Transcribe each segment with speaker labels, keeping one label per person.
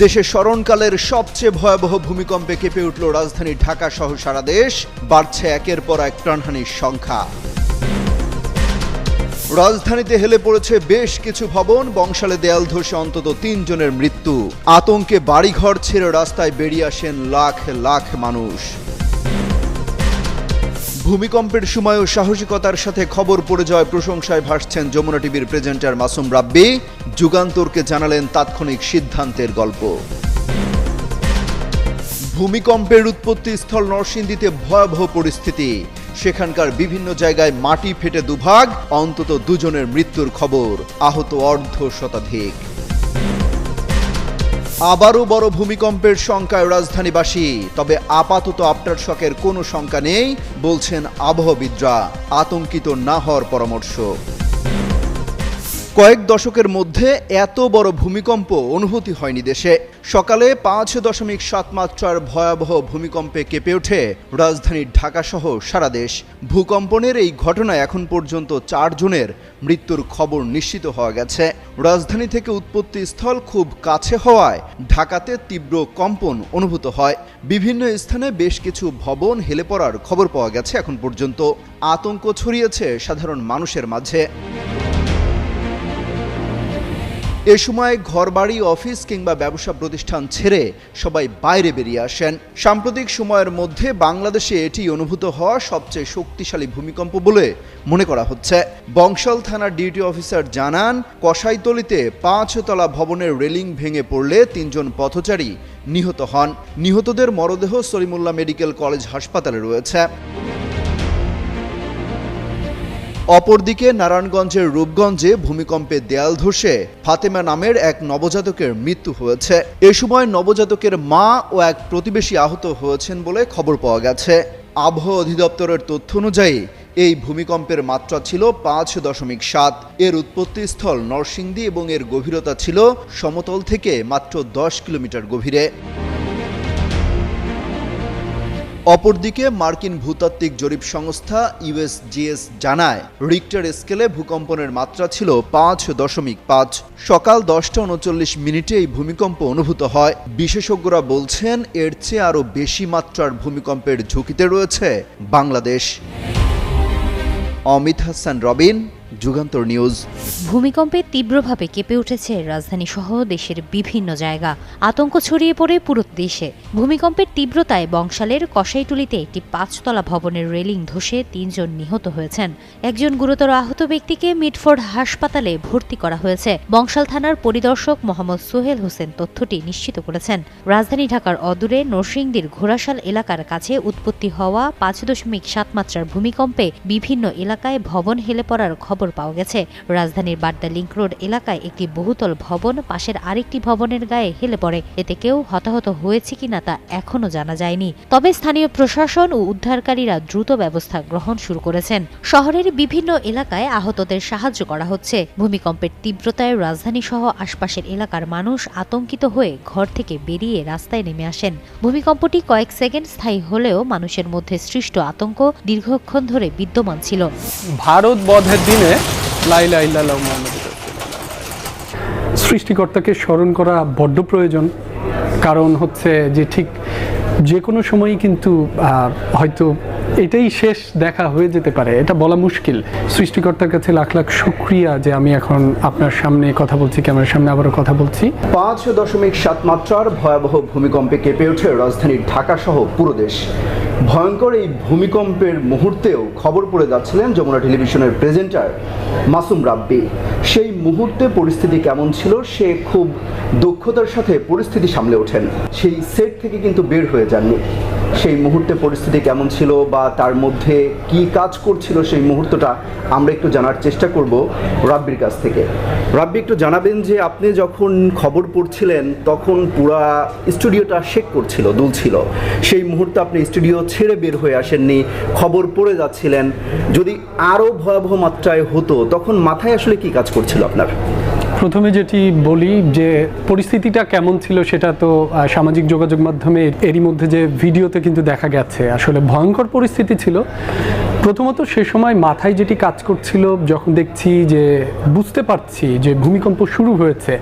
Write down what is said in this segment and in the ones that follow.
Speaker 1: দেশে স্মরণকালের সবচেয়ে ভয়াবহ ভূমিকম্পে কেঁপে উঠল রাজধানী ঢাকা সহ সারা দেশ। বাড়ছে একের পর এক প্রাণহানির সংখ্যা। রাজধানীতে হেলে পড়েছে বেশ কিছু ভবন, বংশালে দেয়াল ধসে অন্তত ৩ জনের মৃত্যু। আতঙ্কে বাড়িঘর ছেড়ে রাস্তায় বেরিয়ে আসেন লাখ লাখ মানুষ। ভূমিকম্পের সময়ও সাহসিকতার সাথে খবর পড়ে যাওয়ায় প্রশংসায় ভাসছেন যমুনা টিভির প্রেজেন্টার মাসুম রাব্বি। যুগান্তরকে জানালেন তাৎক্ষণিক সিদ্ধান্তের গল্প। ভূমিকম্পের উৎপত্তিস্থল নরসিংদীতে ভয়াবহ পরিস্থিতি। সেখানকার বিভিন্ন জায়গায় মাটি ফেটে দুভাগ, অন্তত 2 জনের মৃত্যুর খবর, আহত অর্ধ শতাধিক। আবারও বড় ভূমিকম্পের শঙ্কায় রাজধানীবাসী, তবে আপাতত আফটার শকের কোনো শঙ্কা নেই বলছেন আবহাওয়াবিদরা। আতঙ্কিত না হওয়ার পরামর্শ। কয়েক দশকের মধ্যে এত বড় ভূমিকম্প অনুভূতি হয়নি দেশে। সকালে 5.7 মাত্রার ভয়াবহ ভূমিকম্পে কেঁপে ওঠে রাজধানী ঢাকা সহ সারা দেশ। ভূকম্পনের এই ঘটনায় এখন পর্যন্ত 4 জনের মৃত্যুর খবর নিশ্চিত হওয়া গেছে। রাজধানী থেকে উৎপত্তি স্থল খুব কাছে হওয়ায় ঢাকাতে তীব্র কম্পন অনুভূত হয়। বিভিন্ন স্থানে বেশ কিছু ভবন হেলে পড়ার খবর পাওয়া গেছে। এখন পর্যন্ত আতঙ্ক ছড়িয়েছে সাধারণ মানুষের মাঝে। এ সময় ঘরবাড়ি, অফিস কিংবা ব্যবসা প্রতিষ্ঠান ছেড়ে সবাই বাইরে বেরিয়ে আসেন। সাম্প্রতিক সময়ের মধ্যে বাংলাদেশে এটি অনুভূত হওয়া সবচেয়ে শক্তিশালী ভূমিকম্প বলে মনে করা হচ্ছে। বংশাল থানার ডিউটি অফিসার জানান, কসাইতলীতে 5 তলা ভবনের রেলিং ভেঙে পড়লে 3 জন পথচারী নিহত হন। নিহতদের মরদেহ সলিমুল্লাহ মেডিকেল কলেজ হাসপাতালে রয়েছে। অপরদিকে নারায়ণগঞ্জের রূপগঞ্জে ভূমিকম্পে দেয়াল ধসে ফাতেমা নামের এক নবজাতকের মৃত্যু হয়েছে। এ সময় নবজাতকের মা ও এক প্রতিবেশী আহত হয়েছেন বলে খবর পাওয়া গেছে। আবহাওয়া অধিদপ্তরের তথ্য অনুযায়ী এই ভূমিকম্পের মাত্রা ছিল 5.7। এর উৎপত্তিস্থল নরসিংদী এবং এর গভীরতা ছিল সমতল থেকে মাত্র 10 কিলোমিটার গভীরে। অপরদিকে মার্কিন ভূতাত্ত্বিক জরিপ সংস্থা USGS জানায়, রিক্টার স্কেলে ভূকম্পনের মাত্রা ছিল 5.5। সকাল 10:39 এই ভূমিকম্প অনুভূত হয়। বিশেষজ্ঞরা বলছেন এর চেয়ে আরও বেশি মাত্রার ভূমিকম্পের ঝুঁকিতে রয়েছে বাংলাদেশ। অমিত হাসান রবিন, যুগান্তর নিউজ।
Speaker 2: ভূমিকম্পে তীব্রভাবে কেঁপে উঠেছে রাজধানী সহ দেশের বিভিন্ন জায়গা। আতঙ্ক ছড়িয়ে পড়ে পুরো দেশে। ভূমিকম্পের তীব্রতায় বংশালের কসাইটুলিতে একটি 5 তলা ভবনের রেলিং ধসে 3 জন নিহত হয়েছেন। একজন গুরুতর আহত ব্যক্তিকে মিডফোর্ড হাসপাতালে ভর্তি করা হয়েছে। বংশাল থানার পরিদর্শক মোহাম্মদ সোহেল হোসেন তথ্যটি নিশ্চিত করেছেন। রাজধানী ঢাকার অদূরে নরসিংদীর ঘোড়াশাল এলাকার কাছে উৎপত্তি হওয়া 5.7 মাত্রার ভূমিকম্পে বিভিন্ন এলাকায় ভবন হেলে পড়ার খবর পাওয়া গেছে। রাজধানীর বাড্ডা লিংক রোড এলাকায় একটি বহুতল ভবন পাশের আরেকটি ভবনের গায়ে হেলে পড়ে। এতে কেউ হতাহত হয়েছে কিনা তা এখনো জানা যায়নি। তবে স্থানীয় প্রশাসন ও উদ্ধারকারীরা দ্রুত ব্যবস্থা গ্রহণ শুরু করেছেন। শহরের বিভিন্ন এলাকায় আহতদের সাহায্য করা হচ্ছে। ভূমিকম্পের তীব্রতায় রাজধানী সহ আশপাশের এলাকার মানুষ আতঙ্কিত হয়ে ঘর থেকে বেরিয়ে রাস্তায় নেমে আসেন। ভূমিকম্পটি কয়েক সেকেন্ড স্থায়ী হলেও মানুষের মধ্যে সৃষ্ট আতঙ্ক দীর্ঘক্ষণ ধরে বিদ্যমান ছিল।
Speaker 3: ভারত বধের দিনে সৃষ্টিকর্তাকে স্মরণ করা বড্ড প্রয়োজন। কারণ হচ্ছে যে ঠিক যে কোনো সময়ই কিন্তু হয়তো এটাই শেষ দেখা হয়ে যেতে পারে, এটা বলা মুশকিল। সৃষ্টিকর্তার কাছে লাখ লাখ শুকরিয়া যে আমি এখন আপনার সামনে কথা বলছি, ক্যামেরার সামনে আবারও কথা বলছি।
Speaker 1: 5.7 মাত্রার ভয়াবহ ভূমিকম্পে কেঁপে ওঠে রাজধানী ঢাকা সহ পুরো দেশ। ভয়ঙ্কর এই ভূমিকম্পের মুহূর্তেও খবর পড়ে যাচ্ছিলেন যমুনা টেলিভিশনের প্রেজেন্টার মাসুম রাব্বি। সেই মুহূর্তে পরিস্থিতি কেমন ছিল, সে খুব দক্ষতার সাথে পরিস্থিতি সামলে ওঠেন। সেই সেট থেকে কিন্তু বের হয়ে যাননি। সেই মুহূর্তে পরিস্থিতি কেমন ছিল বা তার মধ্যে কি কাজ করছিল সেই মুহূর্তটা আমরা একটু জানার চেষ্টা করব রাব্বির কাছ থেকে। রাব্বি, একটু জানাবেন যে আপনি যখন খবর পড়ছিলেন তখন পুরা স্টুডিওটা শেক করছিল, দুলছিল। সেই মুহূর্তে আপনি স্টুডিও ছেড়ে বের হয়ে আসেননি, খবর পড়ে যাচ্ছিলেন। যদি আরও ভয়াবহ মাত্রায় হতো তখন মাথায় আসলে কি কাজ করছিল আপনার?
Speaker 3: প্রথমে যেটি বলি যে পরিস্থিতিটা কেমন ছিল সেটা তো সামাজিক যোগাযোগ মাধ্যমে এরই মধ্যে যে ভিডিওতে কিন্তু দেখা গেছে, আসলে ভয়ঙ্কর পরিস্থিতি ছিল। প্রথমত সে সময় মাথায় যেটি কাজ করছিল, যখন দেখছি যে বুঝতে পারছি যে ভূমিকম্প শুরু হয়েছে,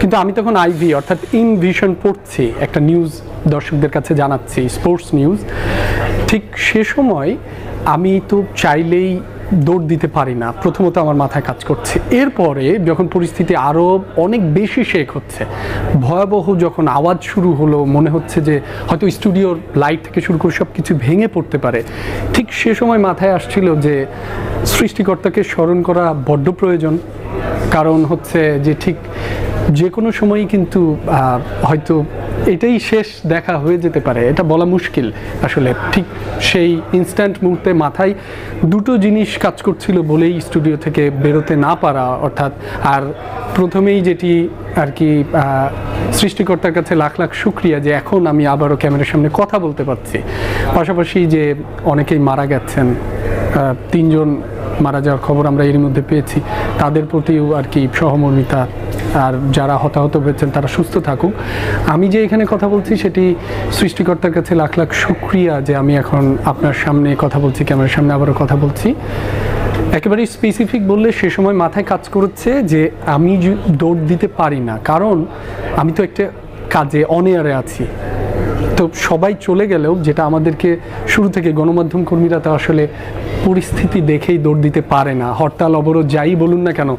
Speaker 3: কিন্তু আমি তখন আইভি অর্থাৎ ইন ভিশন পড়ছি, একটা নিউজ দর্শকদের কাছে জানাচ্ছি, স্পোর্টস নিউজ। ঠিক সে সময় আমি তো চাইলেই দৌড় দিতে পারি না, প্রথমত আমার মাথায় কাজ করছে। এরপরে যখন পরিস্থিতি আরও অনেক বেশি শেক হচ্ছে, ভয়াবহ যখন আওয়াজ শুরু হলো, মনে হচ্ছে যে হয়তো স্টুডিওর লাইট থেকে শুরু করে সব কিছু ভেঙে পড়তে পারে, ঠিক সে সময় মাথায় আসছিল যে সৃষ্টিকর্তাকে স্মরণ করা বড্ড প্রয়োজন। কারণ হচ্ছে যে ঠিক যে কোনো সময়ই কিন্তু হয়তো এটাই শেষ দেখা হয়ে যেতে পারে, এটা বলা মুশকিল আসলে। ঠিক সেই ইনস্ট্যান্ট মুহূর্তে মাথায় দুটো জিনিস কাজ করছিল বলেই স্টুডিও থেকে বেরোতে না পারা, অর্থাৎ আর প্রথমেই যেটি আর কি সৃষ্টিকর্তার কাছে লাখ লাখ শুকরিয়া যে এখন আমি আবারও ক্যামেরার সামনে কথা বলতে পারছি। পাশাপাশি যে অনেকেই মারা গেছেন, 3 জন মারা যাওয়ার খবর আমরা এর মধ্যে পেয়েছি, তাদের প্রতিও আর কি সহমর্মিতা, আর যারা হতাহত হয়েছেন তারা সুস্থ থাকুক। আমি যে এখানে কথা বলছি সেটি সৃষ্টিকর্তার কাছে লাখ লাখ শুকরিয়া যে আমি এখন আপনার সামনে কথা বলছি, ক্যামেরার সামনে আবারও কথা বলছি। একেবারে স্পেসিফিক বললে সে সময় মাথায় কাজ করেছে যে আমি দৌড় দিতে পারি না, কারণ আমি তো একটা কাজে অন এয়ারে আছি। তো সবাই চলে গেলেও যেটা আমাদেরকে শুরু থেকে গণমাধ্যম কর্মীরা তো আসলে পরিস্থিতি দেখেই দৌড় দিতে পারে না, হরতাল অবরোধ যাই বলুন না কেন,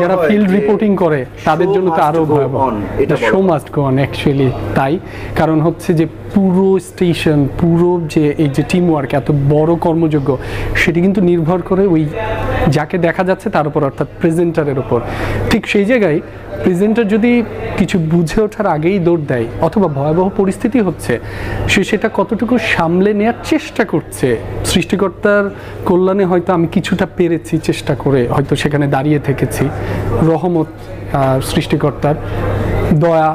Speaker 3: যারা ফিল্ড রিপোর্টিং করে তাদের জন্য তো আরও ভয়াবহ। এটা show must go on actually তাই। কারণ হচ্ছে যে পুরো স্টেশন, পুরো যে এই যে টিম ওয়ার্ক, এত বড় কর্মযোগ্য, সেটি কিন্তু নির্ভর করে ওই যাকে দেখা যাচ্ছে তার উপর, অর্থাৎ প্রেজেন্টারের উপর। ঠিক সেই জায়গায় প্রেজেন্টার যদি কিছু বুঝে ওঠার আগেই দৌড় দেয়, অথবা ভয়াবহ পরিস্থিতি হচ্ছে, সে সেটা কতটুকু সামলে নেওয়ার চেষ্টা করছে, সৃষ্টিকর্তার কল্যাণে হয়তো আমি কিছুটা পেরেছি, চেষ্টা করে হয়তো সেখানে দাঁড়িয়ে থেকেছি, রহমত সৃষ্টিকর্তার দয়া।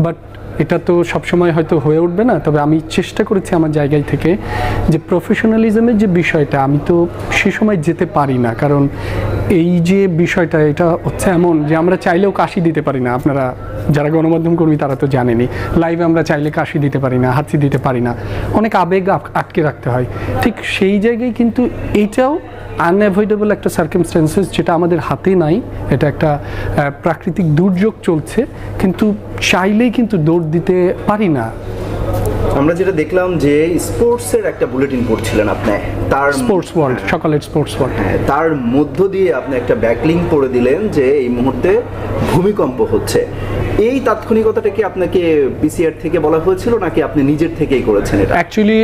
Speaker 3: বাট এটা তো সবসময় হয়তো হয়ে উঠবে না, তবে আমি চেষ্টা করেছি আমার জায়গায় থেকে যে প্রফেশনালিজমের যে বিষয়টা, আমি তো সে সময় যেতে পারি না, কারণ এই যে বিষয়টা এটা হচ্ছে এমন যে আমরা চাইলেও কাশি দিতে পারি না। আপনারা যারা গণমাধ্যম কর্মী তারা তো জানেনই, লাইভে আমরা চাইলে কাশি দিতে পারি না, হাঁচি দিতে পারি না, অনেক আবেগ আটকে রাখতে হয়। ঠিক সেই জায়গায় কিন্তু এইটাও আনঅ্যাভয়েডেবল একটা সার্কামস্ট্যান্সেস, যেটা আমাদের হাতে নাই, এটা একটা প্রাকৃতিক দুর্যোগ চলছে, কিন্তু চাইলেই কিন্তু দৌড় দিতে পারি না।
Speaker 1: আমরা যেটা দেখলাম যে স্পোর্টসের একটা বুলেটিন পড়ছিলেন আপনি, তার
Speaker 3: স্পোর্টস ওয়ার্ল্ড, সকালের স্পোর্টস ওয়ার্ল্ড,
Speaker 1: তার মধ্য দিয়ে আপনি একটা ব্যাকলিং করে দিলেন যে এই মুহূর্তে ভূমিকম্প হচ্ছে। এই তাৎক্ষণিকতাটা কি আপনাকে পিসিআর থেকে বলা হয়েছিল নাকি আপনি নিজের থেকেই করেছেন এটা?
Speaker 3: অ্যাকচুয়ালি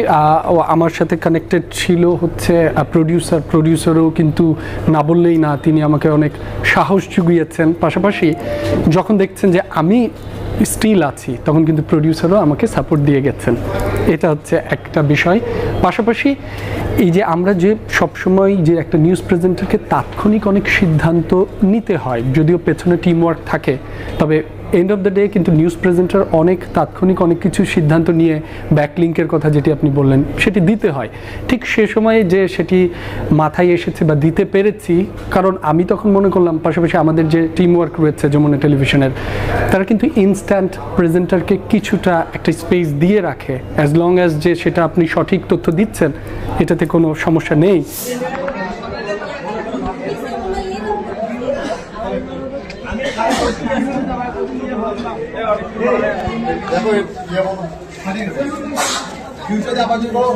Speaker 3: আমার সাথে কানেক্টেড ছিল হচ্ছে প্রডিউসারও কিন্তু না বললেই না, তিনি আমাকে অনেক সাহস জুগিয়েছেন। পাশাপাশি যখন দেখছেন যে আমি স্টিল আছি, তখন কিন্তু প্রডিউসারও আমাকে সাপোর্ট দিয়ে গেছেন। এটা হচ্ছে একটা বিষয়। পাশাপাশি এই যে আমরা যে সবসময় যে একটা নিউজ প্রেজেন্টারকে তাৎক্ষণিক অনেক সিদ্ধান্ত নিতে হয়, যদিও পেছনে টিম ওয়ার্ক থাকে, তবে এন্ড অফ দ্য ডে কিন্তু নিউজ প্রেজেন্টার অনেক তাৎক্ষণিক অনেক কিছু সিদ্ধান্ত নিয়ে ব্যাকলিঙ্কের কথা যেটি আপনি বললেন সেটি দিতে হয়। ঠিক সে সময়ে যে সেটি মাথায় এসেছে বা দিতে পেরেছি, কারণ আমি তখন মনে করলাম পাশাপাশি আমাদের যে টিম ওয়ার্ক রয়েছে যমুনা টেলিভিশনের, তারা কিন্তু ইনস্ট্যান্ট প্রেজেন্টারকে কিছুটা একটা স্পেস দিয়ে রাখে, অ্যাজ লং অ্যাজ যে সেটা আপনি সঠিক তথ্য দিচ্ছেন, এটাতে কোনো সমস্যা নেই।
Speaker 4: দেখো ফিউচারে আবার যে বড়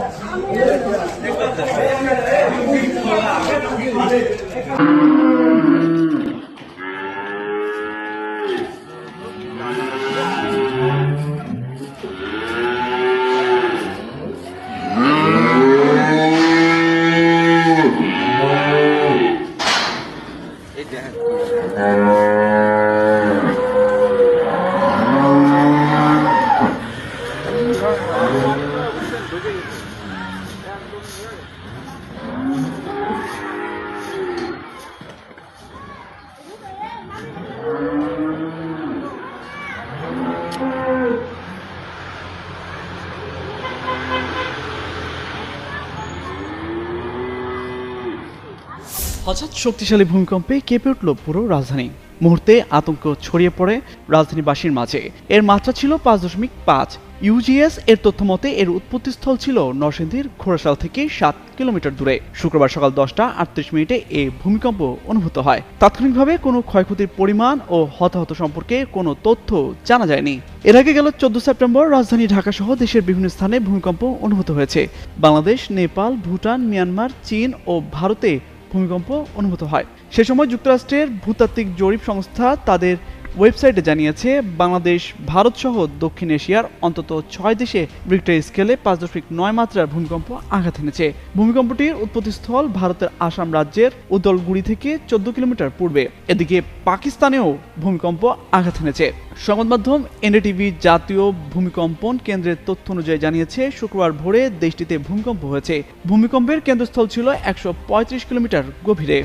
Speaker 5: হঠাৎ শক্তিশালী ভূমিকম্পে কেঁপে উঠল পুরো রাজধানী। মুহূর্তে আতঙ্ক ছড়িয়ে পড়ে রাজধানীবাসীর মাঝে। এর মাত্রা ছিল 5.5। ইউজিএস এর তথ্য মতে এর উৎপত্তিস্থল ছিল নরসিংদীর ঘোড়াশাল থেকে 7 কিলোমিটার দূরে। শুক্রবার সকাল 10:38 এই ভূমিকম্প অনুভূত হয়। তাৎক্ষণিকভাবে কোনো ক্ষয়ক্ষতির পরিমাণ ও হতাহত সম্পর্কে কোনো তথ্য জানা যায়নি। এর আগে গেল 14 সেপ্টেম্বর রাজধানী ঢাকা সহ দেশের বিভিন্ন স্থানে ভূমিকম্প অনুভূত হয়েছে। বাংলাদেশ, নেপাল, ভুটান, মিয়ানমার, চীন ও ভারতে ভূমিকম্প অনুভূত হয়। সে সময় যুক্তরাষ্ট্রের ভূতাত্ত্বিক জরিপ সংস্থা তাদের ওয়েবসাইটে জানিয়েছে, বাংলাদেশ, ভারত সহ দক্ষিণ এশিয়ার অন্তত 6 দেশে রিক্টার স্কেলে 5.9 মাত্রার ভূমিকম্প আঘাত এনেছে। ভূমিকম্পটির উৎপত্তিস্থল ভারতের আসাম রাজ্যের উদলগুড়ি থেকে 14 কিলোমিটার পূর্বে। এদিকে পাকিস্তানেও ভূমিকম্প আঘাত এনেছে। সংবাদ মাধ্যম এনডিটিভি জাতীয় ভূমিকম্পন কেন্দ্রের তথ্য অনুযায়ী জানিয়েছে, শুক্রবার ভোরে দেশটিতে ভূমিকম্প হয়েছে। ভূমিকম্পের কেন্দ্রস্থল ছিল 135 কিলোমিটার গভীরে।